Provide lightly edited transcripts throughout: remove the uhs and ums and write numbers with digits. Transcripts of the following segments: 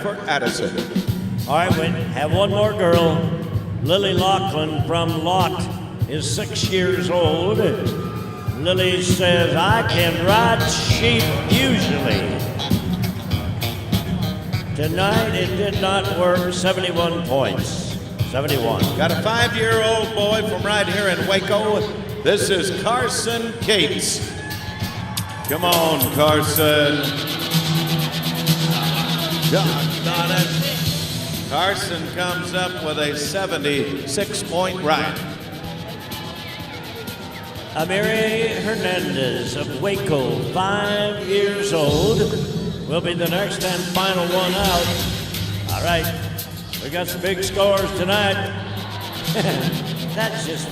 for Addison. All right, we have one more girl. Lily Laughlin from Lot is 6 years old. Lily says, I can ride sheep usually. Tonight it did not work. 71 points. 71. Got a 5-year-old boy from right here in Waco. This is Carson Cates. Come on, Carson. Doggone it. Carson comes up with a 76-point ride. Amiri Hernandez of Waco, 5 years old, will be the next and final one out. All right, we got some big scores tonight. That's just,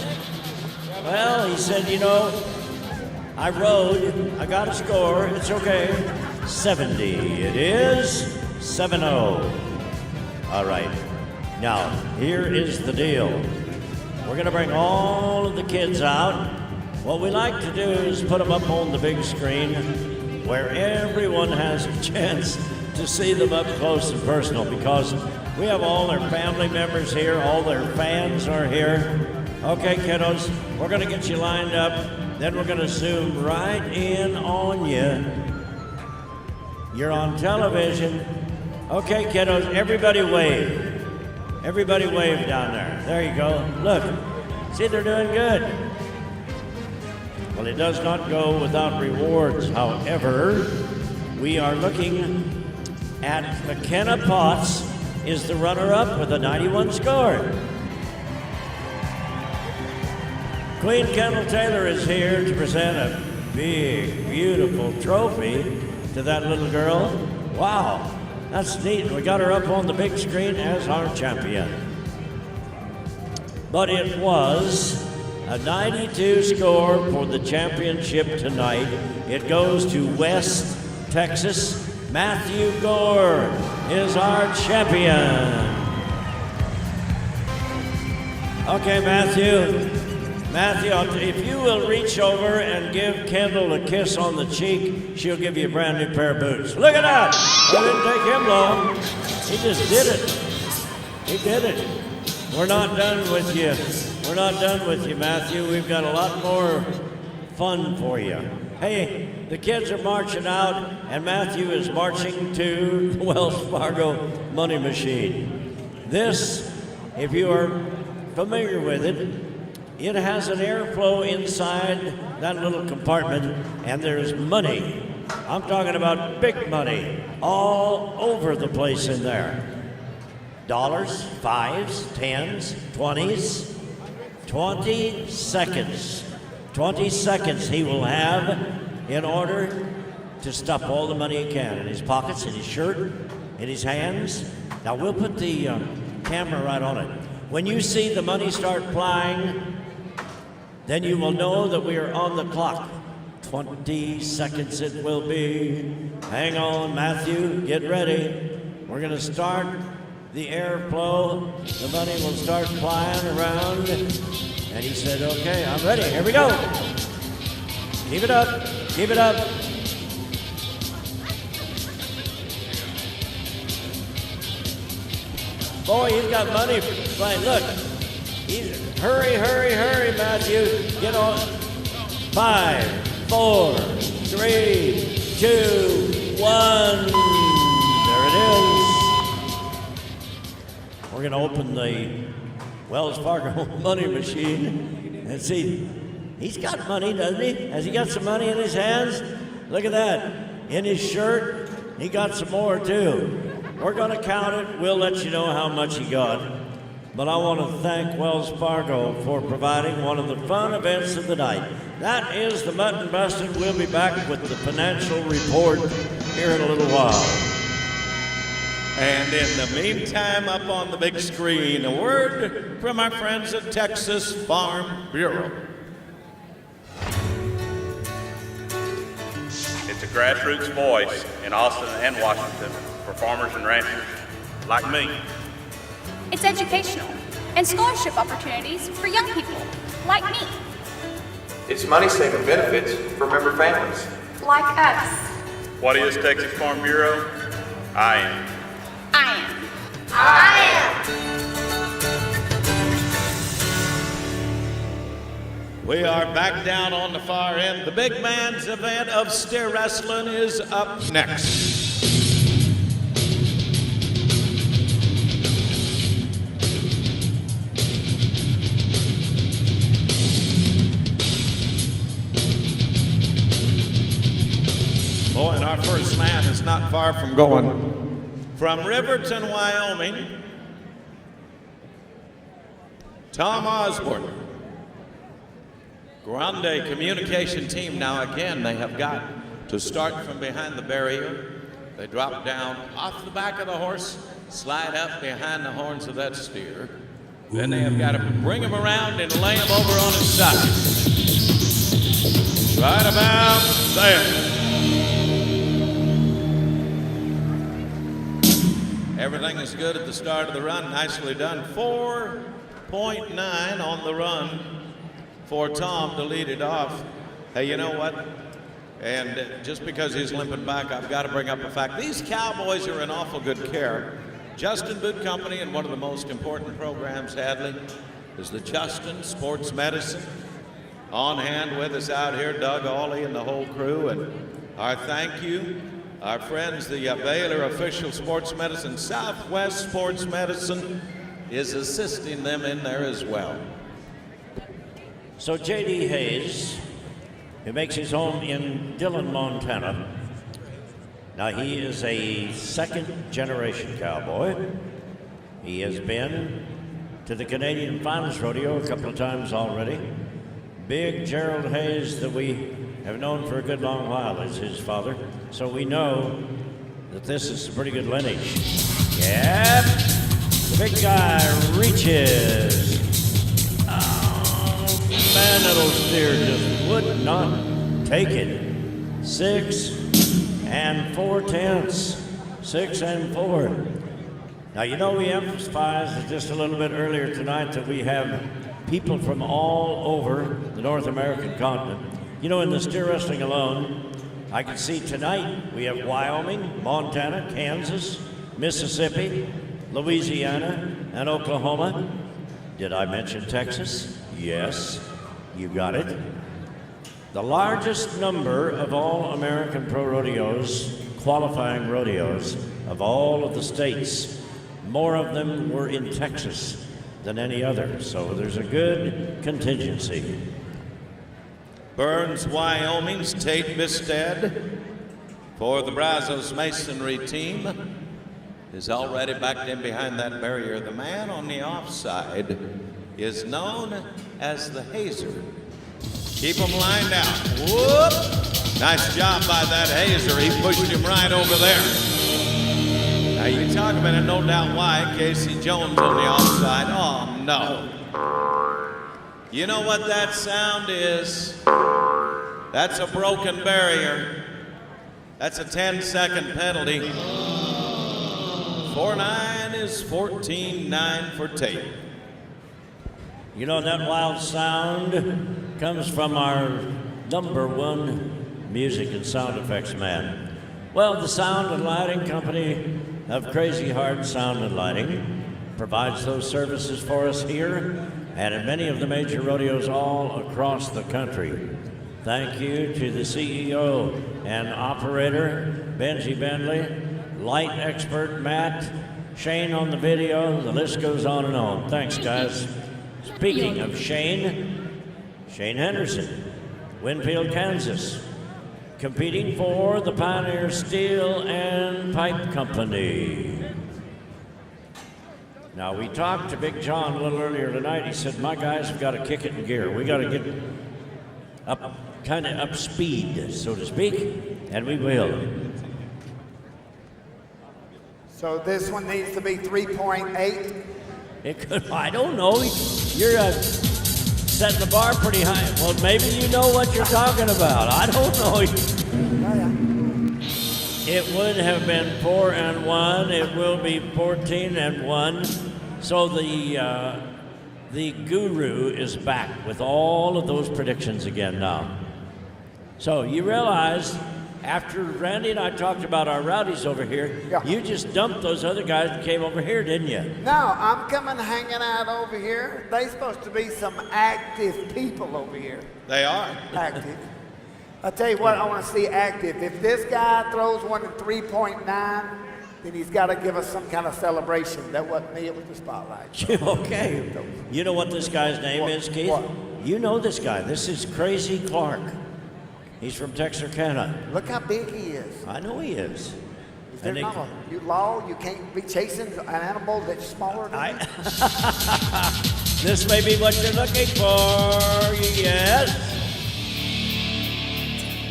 well, he said, you know, I rode, I got a score, it's okay. 70, it is 7-0. All right, now, here is the deal. We're gonna bring all of the kids out. What we like to do is put them up on the big screen where everyone has a chance to see them up close and personal, because we have all their family members here, all their fans are here. Okay, kiddos, we're gonna get you lined up, then we're gonna zoom right in on you. You're on television. Okay, kiddos, everybody wave. Everybody wave down there. There you go. Look, see, they're doing good. Well, it does not go without rewards. However, we are looking at McKenna Potts is the runner-up with a 91 score. Queen Kendall Taylor is here to present a big, beautiful trophy to that little girl. Wow, that's neat. We got her up on the big screen as our champion. But it was a 92 score for the championship tonight. It goes to West Texas. Matthew Gore is our champion. Okay, Matthew, if you will reach over and give Kendall a kiss on the cheek, she'll give you a brand new pair of boots. Look at that. It didn't take him long. He just did it. He did it. We're not done with you. We're not done with you, Matthew. We've got a lot more fun for you. Hey, the kids are marching out, and Matthew is marching to the Wells Fargo money machine. This, if you are familiar with it, it has an airflow inside that little compartment, and there's money. I'm talking about big money all over the place in there. Dollars, fives, tens, 20s. 20 seconds. 20 seconds he will have in order to stuff all the money he can in his pockets, in his shirt, in his hands. Now we'll put the camera right on it. When you see the money start flying, then you will know that we are on the clock. 20 seconds it will be. Hang on, Matthew, get ready. We're gonna start the airflow. The money will start flying around. And he said, okay, I'm ready, here we go. Keep it up, keep it up. Boy, he's got money flying, look. Hurry, hurry, hurry, Matthew. Get on. 5, 4, 3, 2, 1. There it is. We're going to open the Wells Fargo money machine and see. He's got money, doesn't he? Has he got some money in his hands? Look at that. In his shirt, he got some more too. We're going to count it. We'll let you know how much he got. But I want to thank Wells Fargo for providing one of the fun events of the night. That is the Mutton Bustin'. We'll be back with the financial report here in a little while. And in the meantime, up on the big screen, a word from our friends at Texas Farm Bureau. It's a grassroots voice in Austin and Washington for farmers and ranchers like me. It's educational and scholarship opportunities for young people like me. It's money-saving benefits for member families like us. What is Texas Farm Bureau? I am. I We are back down on the far end. The big man's event of steer wrestling is up next. Oh, and our first man is not far from going from Riverton, Wyoming. Tom Osborne. Grande communication team. Now again, they have got to start from behind the barrier. They drop down off the back of the horse, slide up behind the horns of that steer. Then they have got to bring him around and lay him over on his side. Right about there. Everything is good at the start of the run. Nicely done. 4.9 on the run for Tom to lead it off. Hey, you know what? And just because he's limping back, I've got to bring up a fact. These cowboys are in awful good care. Justin Boot Company, and one of the most important programs, Hadley, is the Justin Sports Medicine. On hand with us out here, Doug Awley and the whole crew. And our thank you. Our friends, the Baylor Official Sports Medicine, Southwest Sports Medicine is assisting them in there as well. So J.D. Hayes, who makes his home in Dillon, Montana. Now he is a second-generation cowboy. He has been to the Canadian Finals Rodeo a couple of times already. Big Gerald Hayes, that we have known for a good long while, is his father. So we know that this is a pretty good lineage. Yep. The big guy reaches. Oh, man, that old steer just would not take it. 6 4/10. 6 4. Now, you know, we emphasized just a little bit earlier tonight that we have people from all over the North American continent. You know, in the steer wrestling alone, I can see tonight we have Wyoming, Montana, Kansas, Mississippi, Louisiana, and Oklahoma. Did I mention Texas? Yes, you got it. The largest number of all American pro rodeos, qualifying rodeos, of all of the states. More of them were in Texas than any other, so there's a good contingency. Burns, Wyoming's Tate Bistead for the Brazos Masonry team is already backed in behind that barrier. The man on the offside is known as the Hazer. Keep him lined out. Whoop! Nice job by that Hazer. He pushed him right over there. Now you talk about it, no doubt why. Casey Jones on the offside. Oh, no. You know what that sound is? That's a broken barrier. That's a 10-second penalty. 4-9 is 14-9 for Tate. You know, that wild sound comes from our #1 music and sound effects man. Well, the Sound and Lighting Company of Crazy Heart Sound and Lighting provides those services for us here and at many of the major rodeos all across the country. Thank you to the CEO and operator, Benji Bentley, light expert, Matt, Shane on the video, the list goes on and on. Thanks, guys. Speaking of Shane Henderson, Winfield, Kansas, competing for the Pioneer Steel and Pipe Company. Now, we talked to Big John a little earlier tonight. He said, my guys have got to kick it in gear. We got to get up, kind of up speed, so to speak, and we will. So this one needs to be 3.8. It could, I don't know. You're setting the bar pretty high. Well, maybe you know what you're talking about. I don't know. It would have been 4-1. It will be 14-1. So the guru is back with all of those predictions again now. So you realize After Randy and I talked about our rowdies over here, Yeah. you just dumped those other guys and came over here, didn't you? No, I'm coming hanging out over here. They supposed to be some active people over here. They are. Active. I'll tell you what, I want to see active. If this guy throws one in 3.9, then he's got to give us some kind of celebration. That wasn't me, it was the spotlight. Okay. You know what this guy's name is, Keith? What? You know this guy. This is Crazy Clark. He's from Texarkana. Look how big he is. I know he is. Is there And they- not a you law? You can't be chasing an animal that's smaller than you? This may be what you're looking for, yes.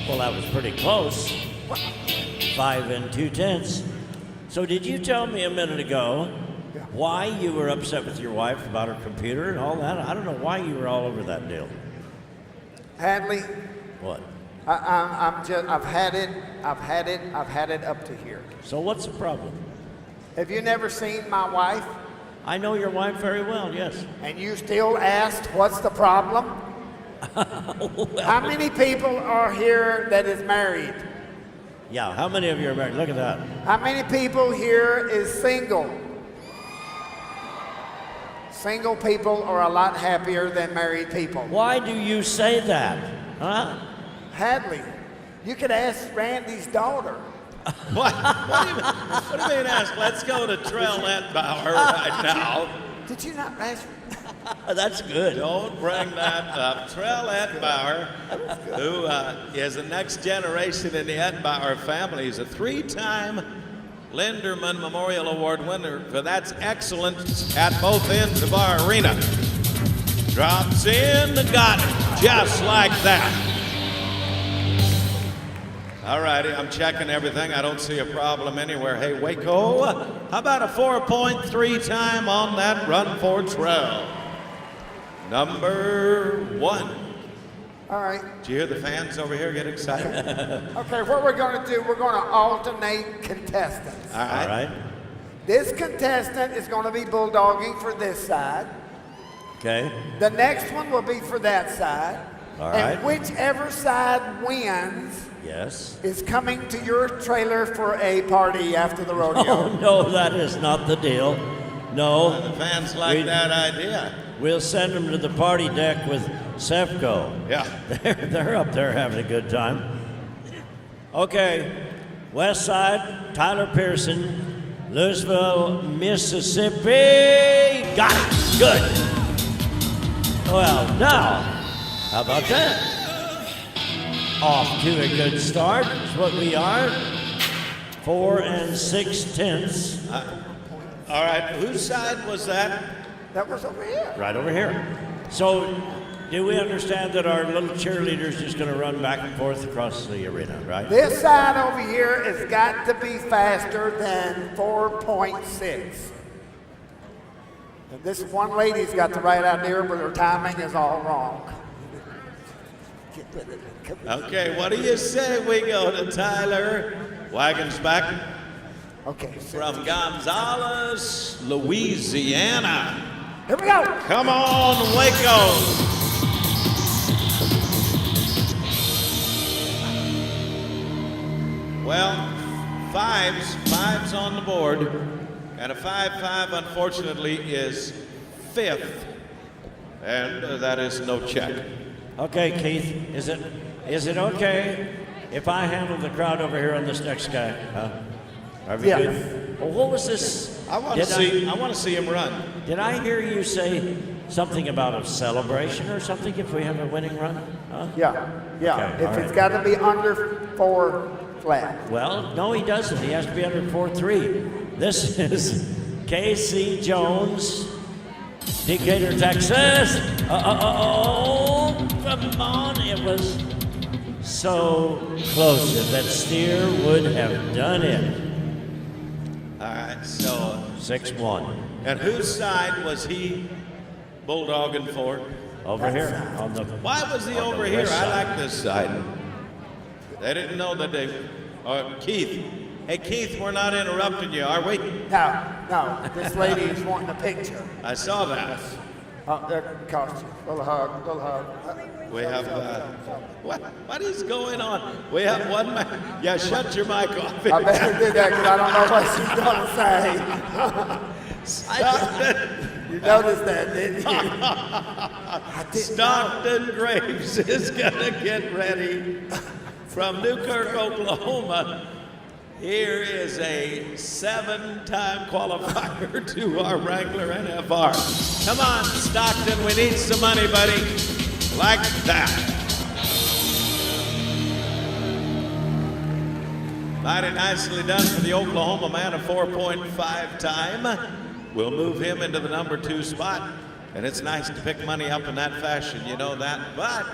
Well, that was pretty close. 5 2/10. So did you tell me a minute ago Yeah. why you were upset with your wife about her computer and all that? I don't know why you were all over that deal. Hadley, What? I've had it up to here. So what's the problem? Have you never seen my wife? I know your wife very well, yes. And you still asked, what's the problem? How many people are here that is married? Yeah, how many of you are married? Look at that. How many people here is single? Single people are a lot happier than married people. Why do you say that? Huh? Hadley, you could ask Randy's daughter. What do you mean ask? Let's go to Trell Etbauer right now. Did you not ask? That's good. Don't bring that up. Trell Etbauer, who is the next generation in the Etbauer family, he's a 3-time Linderman Memorial Award winner for that's excellence at both ends of our arena. Drops in, got it, just like that. All righty, I'm checking everything. I don't see a problem anywhere. Hey, Waco, how about a 4.3 time on that run for Trell? Number 1. All right. Did you hear the fans over here get excited? Okay, what we're going to do, we're going to alternate contestants. All right. All right. This contestant is going to be bulldogging for this side. Okay. The next one will be for that side. All and right. whichever side wins Yes. is coming to your trailer for a party after the rodeo. Oh, no, that is not the deal. No. The fans like that idea. We'll send them to the party deck with Sefco. Yeah. They're up there having a good time. Okay. West Side, Tyler Pearson, Louisville, Mississippi. Got it. Good. Well, now, how about that? Off to a good start is what we are. 4 6/10. All right, whose side was that? That was over here. Right over here. So, do we understand that our little cheerleader's just going to run back and forth across the arena, right? This side over here has got to be faster than 4.6. And this one lady's got the right idea, but her timing is all wrong. Get with it. Come on. Okay, what do you say we go to Tyler? Wagons back Okay. from Gonzales, Louisiana. Here we go. Come on, Waco. Well, fives on the board, and a 5-5 unfortunately is 5th, and that is no check. Okay, Keith, is it okay if I handle the crowd over here on this next guy? Huh? Are we Yeah. good? Well, what was this? I want to see him run. Did I hear you say something about a celebration or something if we have a winning run? Huh? Yeah. Okay, If all it's right. got to be under 4 flat. Well, no, he doesn't. He has to be under 4-3. This is Casey Jones, Decatur, Texas. Oh, come on. It was so close. If that steer would have done it. All right, so, 6-1. and whose side was he bulldogging for? Over here on the. Why was he on the over here? west I side. like this side. They didn't know that they. Keith. Hey, Keith, we're not interrupting you, are we? No. This lady is wanting a picture. I saw that. That cost you. Little hug. We have, what is going on? We have one man. Yeah, shut your mic off. I better do that because I don't know what she's going to say. Stockton. You noticed that, didn't you? Stockton Graves is going to get ready from Newkirk, Oklahoma. Here is a 7-time qualifier to our Wrangler NFR. Come on, Stockton, we need some money, buddy. Like that. Mighty nicely done for the Oklahoma man, a 4.5 time. We'll move him into the number 2 spot. And it's nice to pick money up in that fashion, you know that. But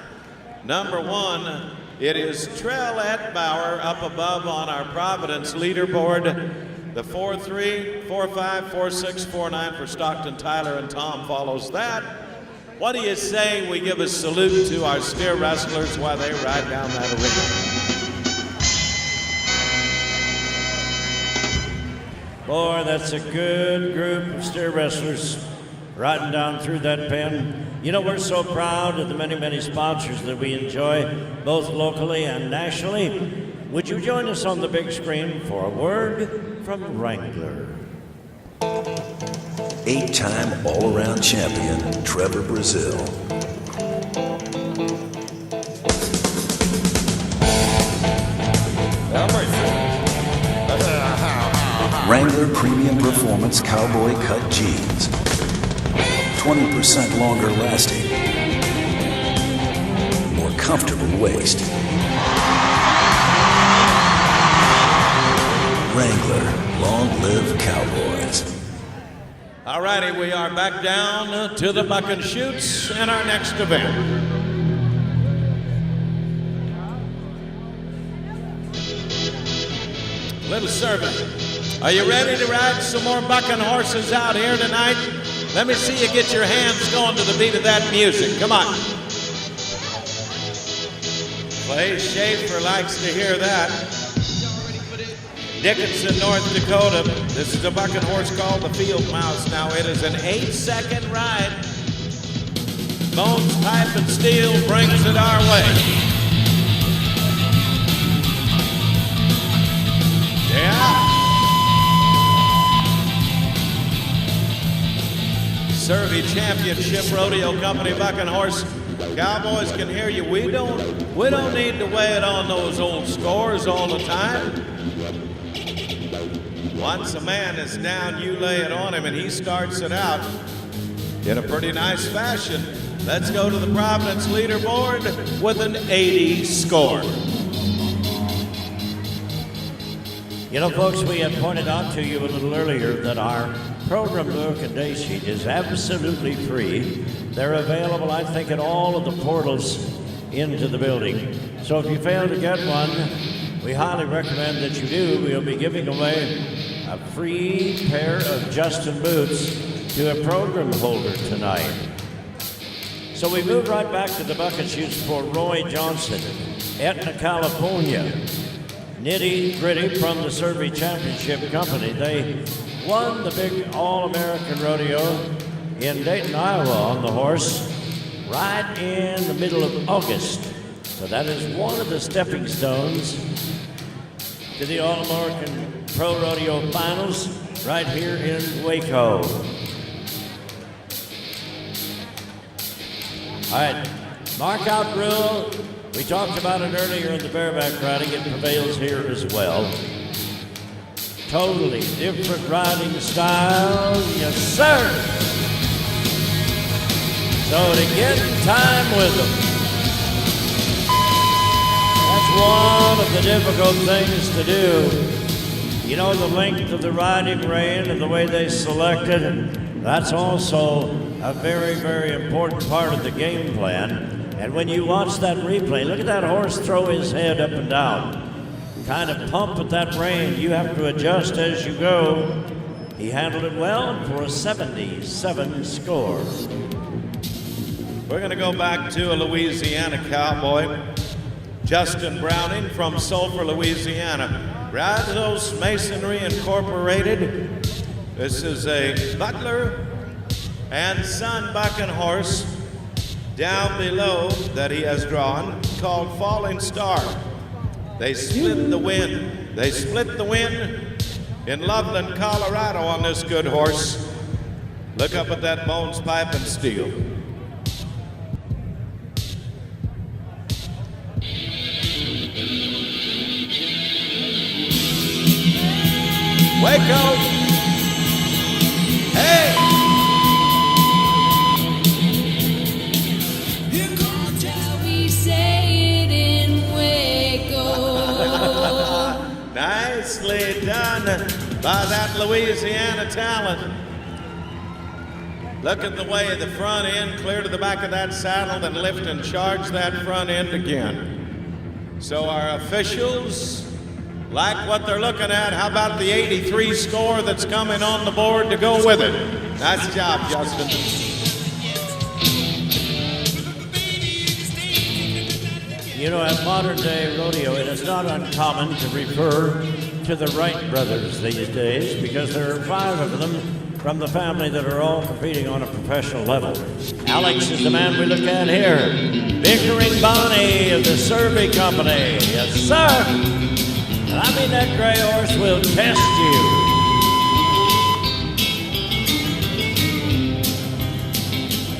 number 1, it is Trell Etbauer up above on our Providence leaderboard. The 4-3, 4-5, 4-6, 4-9 for Stockton, Tyler, and Tom follows that. What do you say we give a salute to our steer wrestlers while they ride down that arena? Boy, that's a good group of steer wrestlers riding down through that pen. You know, we're so proud of the many, many sponsors that we enjoy, both locally and nationally. Would you join us on the big screen for a word from Wrangler? 8-time all-around champion, Trevor Brazil. Wrangler Premium Performance Cowboy Cut Jeans. 20% longer lasting. More comfortable waist. Wrangler, long live Cowboys. All righty, we are back down to the Buck and Shoots and our next event. Little survey. Are you ready to ride some more bucking horses out here tonight? Let me see you get your hands going to the beat of that music. Come on. Clay Schaefer likes to hear that. Dickinson, North Dakota. This is a bucking horse called the Field Mouse. Now it is an 8-second ride. Bones, Pipe, and Steel brings it our way. Yeah. Survey Championship Rodeo Company bucking horse. Cowboys can hear you. We don't need to weigh it on those old scores all the time. Once a man is down, you lay it on him, and he starts it out in a pretty nice fashion. Let's go to the Providence leaderboard with an 80 score. You know, folks, we had pointed out to you a little earlier that our program book and day sheet is absolutely free. They're available, I think, at all of the portals into the building. So if you fail to get one, we highly recommend that you do. We'll be giving away a free pair of Justin boots to a program holder tonight. So we move right back to the bucket shoots for Roy Johnson, Etna, California. Nitty Gritty from the Survey Championship Company. They won the big All-American Rodeo in Dayton, Iowa on the horse right in the middle of August. So that is one of the stepping stones to the All-American ProRodeo Finals right here in Waco. All right, mark out rule. We talked about it earlier in the bareback riding. It prevails here as well. Totally different riding style, yes sir. So to get in time with them, that's one of the difficult things to do. You know, the length of the riding rein and the way they select it, that's also a very, very important part of the game plan. And when you watch that replay, look at that horse throw his head up and down. Kind of pump at that rein. You have to adjust as you go. He handled it well for a 77 score. We're going to go back to a Louisiana cowboy, Justin Browning from Sulphur, Louisiana. Brazos Masonry Incorporated. This is a butler and Son bucking horse down below that he has drawn called Falling Star. They split the win. They split the win in Loveland, Colorado on this good horse. Look up at that Bones Pipe and Steel. Waco. Hey! We say it in Waco. Nicely done by that Louisiana talent. Look at the way the front end clear to the back of that saddle, then lift and charge that front end again. So our officials like what they're looking at. How about the 83 score that's coming on the board to go with it? Nice job, Justin. You know, at modern day rodeo, it is not uncommon to refer to the Wright brothers these days because there are 5 of them from the family that are all competing on a professional level. Alex is the man we look at here. Bickering Bonnie of the Survey Company. Yes, sir. And I mean, that gray horse will test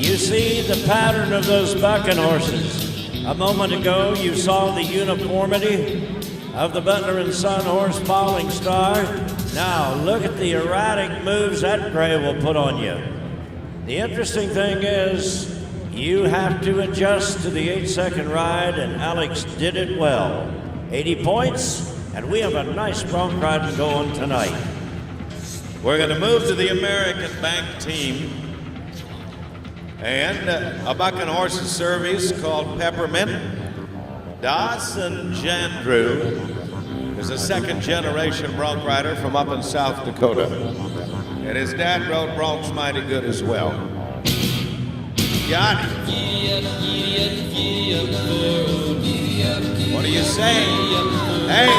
you. You see the pattern of those bucking horses. A moment ago, you saw the uniformity of the Butler and Son horse, Falling Star. Now, look at the erratic moves that gray will put on you. The interesting thing is, you have to adjust to the 8-second ride, and Alex did it well. 80 points, and we have a nice Bronc ride going tonight. We're going to move to the American Bank team. And a bucking horse's service called Peppermint. Dawson Jandrew is a second-generation bronc rider from up in South Dakota. And his dad rode broncs mighty good as well. Got it. What do you say? Hey!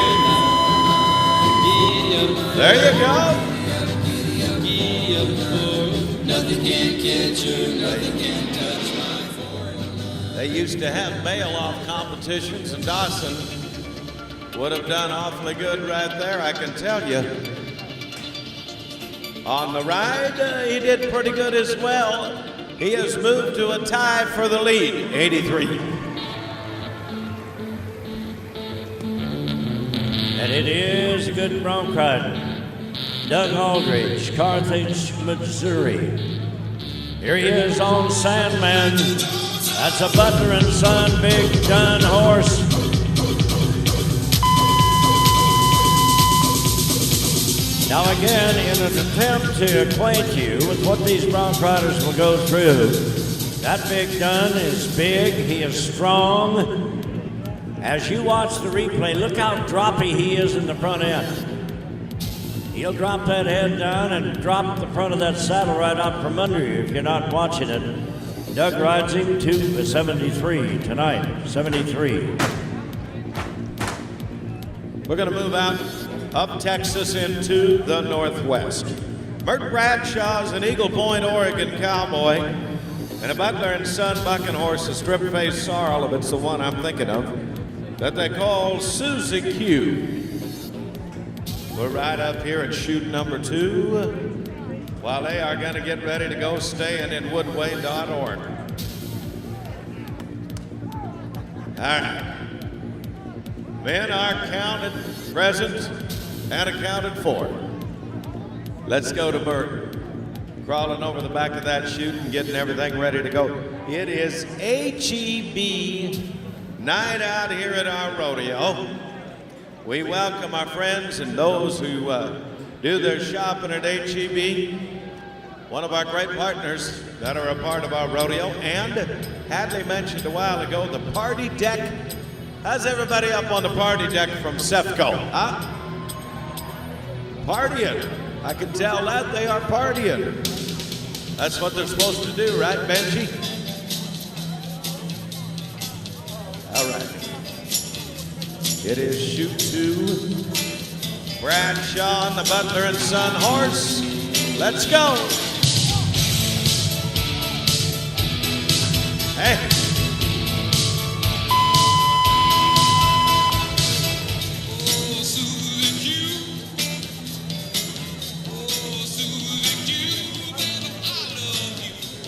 There you go. Nothing can catch her, nothing can touch my form. They used to have bail-off competitions, and Dawson would have done awfully good right there, I can tell you. On the ride, he did pretty good as well. He has moved to a tie for the lead, 83. And it is a good bronc ride. Doug Aldridge, Carthage, Missouri. Here he is on Sandman. That's a Butler and Son Big Gun horse. Now again, in an attempt to acquaint you with what these bronc riders will go through, that Big Gun is big, he is strong. As you watch the replay, look how droppy he is in the front end. He'll drop that head down and drop the front of that saddle right out from under you if you're not watching it. Doug rides him to a 73 tonight, 73. We're going to move out up Texas into the Northwest. Mert Bradshaw's an Eagle Point, Oregon cowboy, and a Butler and Son bucking horse, a strip-faced sorrel, if it's the one I'm thinking of, that they call Susie Q. We're right up here at chute number 2, while they are going to get ready to go staying in woodway.org. All right. Men are counted, present, and accounted for. Let's go to Bert. Crawling over the back of that chute and getting everything ready to go. It is HEB night out here at our rodeo. We welcome our friends and those who do their shopping at HEB, one of our great partners that are a part of our rodeo. And Hadley mentioned a while ago the party deck. How's everybody up on the party deck from Cefco? Huh? Partying. I can tell that they are partying. That's what they're supposed to do, right, Benji? All right. It is chute 2. Bradshaw and the Butler and Son horse. Let's go. Hey.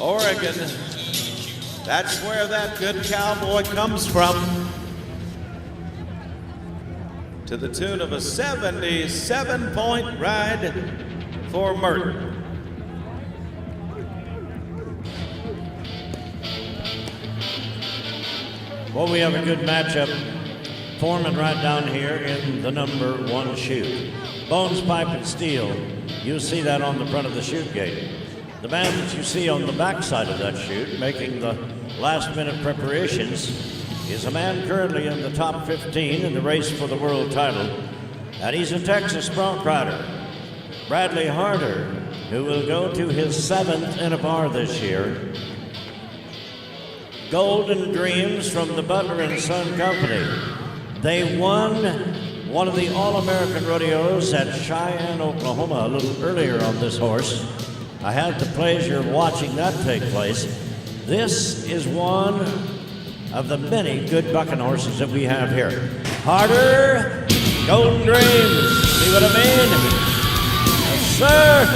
Oregon, that's where that good cowboy comes from. To the tune of a 77-point ride for Mutton. Well, we have a good matchup forming right down here in the number 1 chute. Bones, pipe, and steel. You'll see that on the front of the chute gate. The man that you see on the backside of that chute making the last-minute preparations is a man currently in the top 15 in the race for the world title, and he's a Texas Bronc rider, Bradley Harder, who will go to his 7th in a bar this year. Golden Dreams from the Butler and Son Company. They won one of the All-American rodeos at Cheyenne, Oklahoma a little earlier on this horse. I had the pleasure of watching that take place. This is one of the many good bucking horses that we have here. Harder, Golden Dreams, see what I mean? Yes, sir,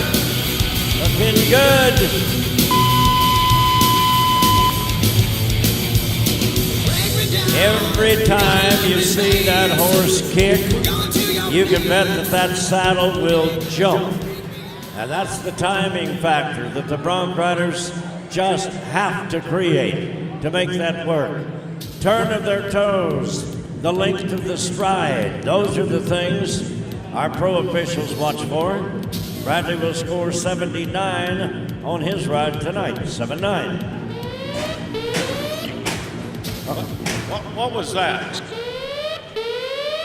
looking good. Every time you see that horse kick, you can bet that that saddle will jump. And that's the timing factor that the Bronc riders just have to create to make that work. Turn of their toes, the length of the stride, those are the things our pro officials watch for. Bradley will score 79 on his ride tonight, 7-9. What was that?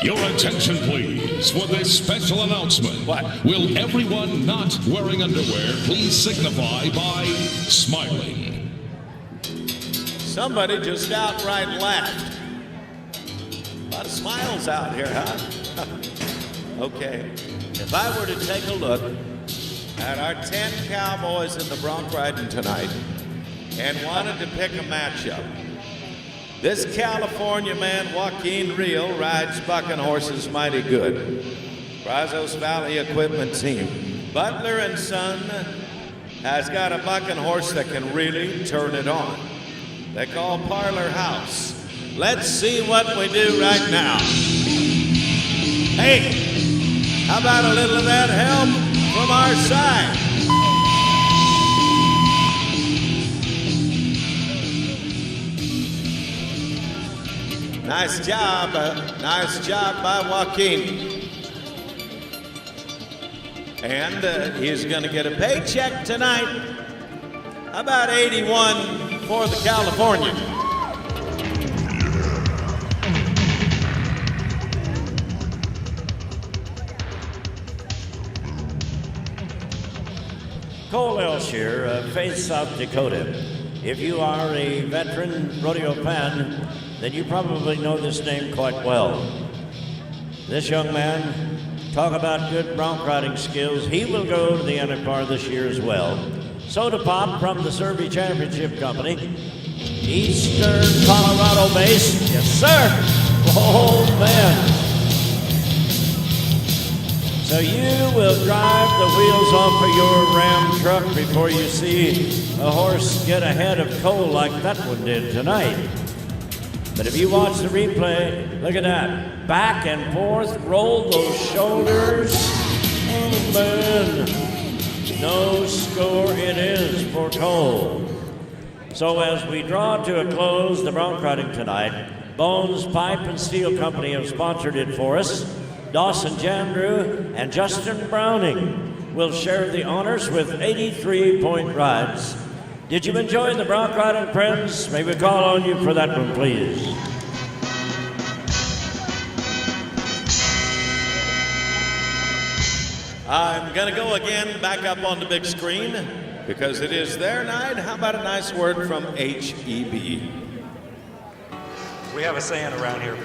Your attention, please, for this special announcement. What? Will everyone not wearing underwear please signify by smiling? Somebody just outright laughed. A lot of smiles out here, huh? Okay. If I were to take a look at our 10 cowboys in the Bronc riding tonight and wanted to pick a matchup, this California man, Joaquin Real, rides bucking horses mighty good. Brazos Valley Equipment Team. Butler and Son has got a bucking horse that can really turn it on. They call Parlor House. Let's see what we do right now. Hey, how about a little of that help from our side? Nice job by Joaquin. And he's going to get a paycheck tonight. About 81 for the Californian. Cole Elsher, Faith, South Dakota. If you are a veteran rodeo fan, then you probably know this name quite well. This young man, talk about good bronc riding skills. He will go to the NFR this year as well. Soda Pop from the Survey Championship Company. Eastern Colorado base. Yes, sir. Oh, man. So you will drive the wheels off of your Ram truck before you see a horse get ahead of Cole like that one did tonight. But if you watch the replay, look at that. Back and forth, roll those shoulders. Oh, man. No score it is for Cole. So as we draw to a close the bronc riding tonight, Bones Pipe and Steel Company have sponsored it for us. Dawson Jandrew and Justin Browning will share the honors with 83-point rides. Did you enjoy the bronc riding, friends? May we call on you for that one, please? I'm going to go again back up on the big screen because it is their night. How about a nice word from HEB? We have a saying around here,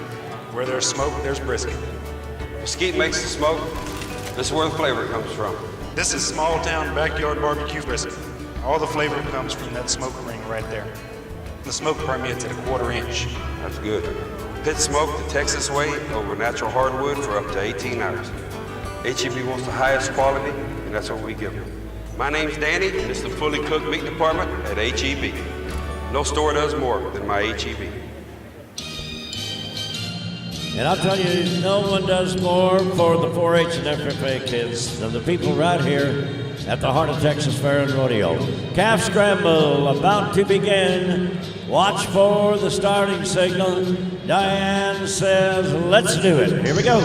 where there's smoke, there's brisket. Mesquite makes the smoke. This is where the flavor comes from. This is small town backyard barbecue brisket. All the flavor comes from that smoke ring right there. The smoke permeates at a 1/4 inch. That's good. Pit smoke the Texas way over natural hardwood for up to 18 hours. HEB wants the highest quality, and that's what we give them. My name's Danny, and it's the fully cooked meat department at HEB. No store does more than my HEB. And I'll tell you, no one does more for the 4-H and FFA kids than the people right here at the heart of Texas Fair and Rodeo. Calf scramble about to begin. Watch for the starting signal. Diane says, let's do it. Here we go.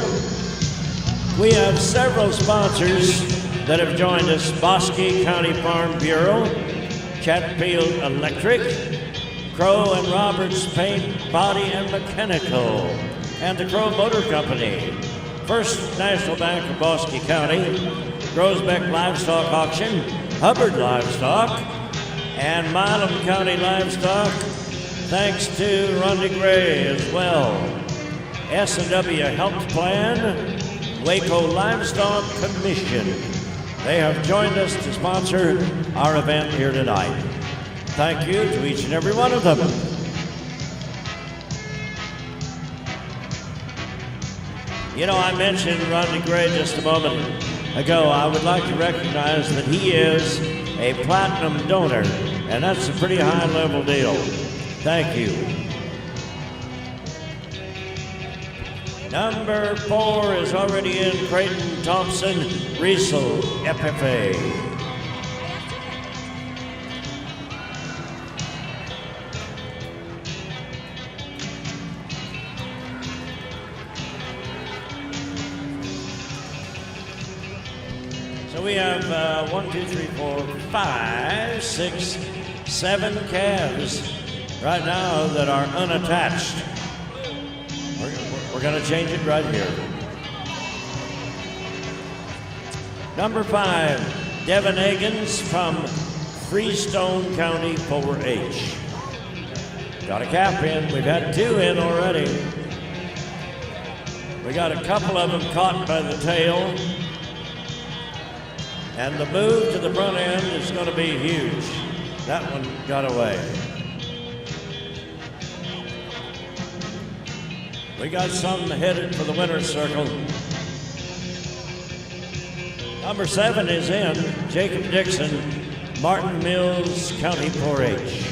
We have several sponsors that have joined us. Bosque County Farm Bureau, Chatfield Electric, Crow and Roberts Paint, Body and Mechanical, and the Crow Motor Company, First National Bank of Bosque County, Groesbeck Livestock Auction, Hubbard Livestock, and Milam County Livestock, thanks to Rundy Gray as well. S&W Health Plan, Waco Livestock Commission. They have joined us to sponsor our event here tonight. Thank you to each and every one of them. You know, I mentioned Rodney Gray just a moment ago. I would like to recognize that he is a platinum donor, and that's a pretty high-level deal. Thank you. Number 4 is already in. Creighton Thompson, Riesel, FFA. So we have 1, 2, 3, 4, 5, 6, 7 calves right now that are unattached. We're going to change it right here. Number 5, Devin Agins from Freestone County 4-H. Got a calf in. We've had 2 in already. We got a couple of them caught by the tail. And the move to the front end is going to be huge. That one got away. We got some headed for the winner's circle. Number 7 is in. Jacob Dixon, Martin Mills County 4-H.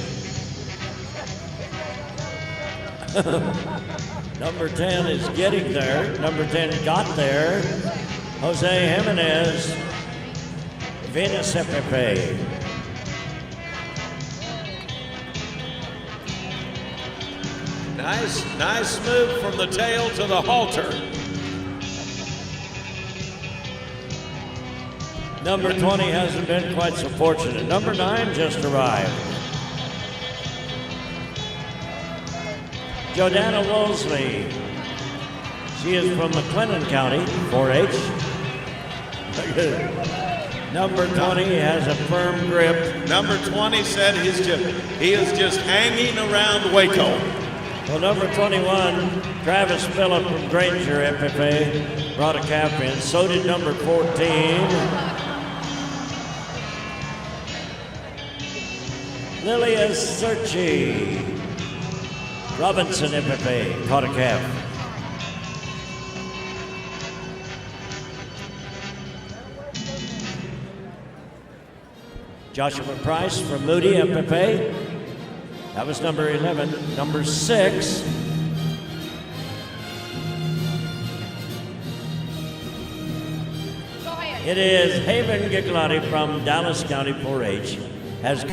Number 10 is getting there. Number 10 got there. Jose Jimenez, Venus FFA. Nice move from the tail to the halter. Number 20 hasn't been quite so fortunate. Number 9 just arrived. Jordana Wolseley. She is from McLennan County, 4-H. Number 20 has a firm grip. Number 20 said he is just hanging around Waco. Well, number 21, Travis Phillip from Granger FFA, brought a calf in. So did number 14. Lilia Searchy, Robinson FFA, caught a calf. Joshua Price from Moody FFA. That was number 11. Number 6. It is Haven Gigliotti from Dallas County 4-H. Has